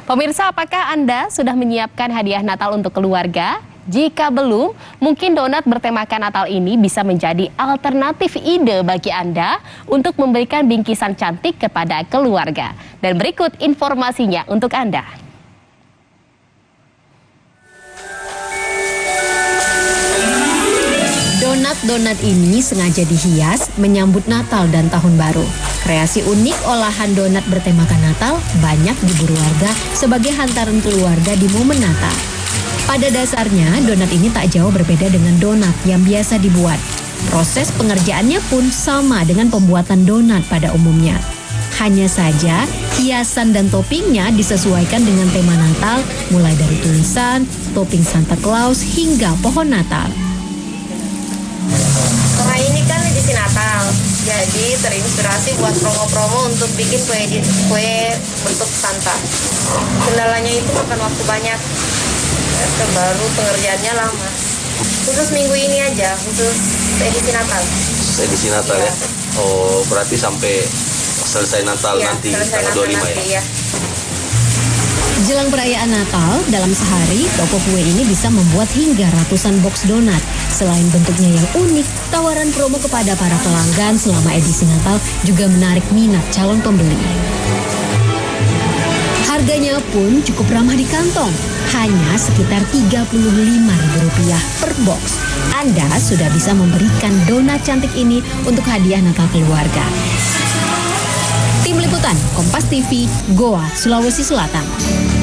Pemirsa, apakah Anda sudah menyiapkan hadiah Natal untuk keluarga? Jika belum, mungkin donat bertemakan Natal ini bisa menjadi alternatif ide bagi Anda untuk memberikan bingkisan cantik kepada keluarga. Dan berikut informasinya untuk Anda. Donat-donat ini sengaja dihias menyambut Natal dan Tahun Baru. Kreasi unik olahan donat bertemakan Natal banyak diburu warga sebagai hantaran keluarga di momen Natal. Pada dasarnya, donat ini tak jauh berbeda dengan donat yang biasa dibuat. Proses pengerjaannya pun sama dengan pembuatan donat pada umumnya. Hanya saja, hiasan dan toppingnya disesuaikan dengan tema Natal, mulai dari tulisan, topping Santa Claus, hingga pohon Natal. Karena ini kan edisi Natal, jadi terinspirasi buat promo-promo untuk bikin kue bentuk Santa. Kendalanya itu makan waktu banyak, baru pengerjaannya lama. Khusus minggu ini aja, khusus edisi Natal. Edisi Natal ya? Oh, berarti sampai selesai Natal Ya, nanti selesai tanggal Natal 25 nanti, ya? ya. Jelang perayaan Natal, dalam sehari toko kue ini bisa membuat hingga ratusan box donat. Selain bentuknya yang unik, tawaran promo kepada para pelanggan selama edisi Natal juga menarik minat calon pembeli. Harganya pun cukup ramah di kantong, hanya sekitar Rp35.000 per box. Anda sudah bisa memberikan donat cantik ini untuk hadiah Natal keluarga. Tim Liputan Kompas TV, Goa, Sulawesi Selatan.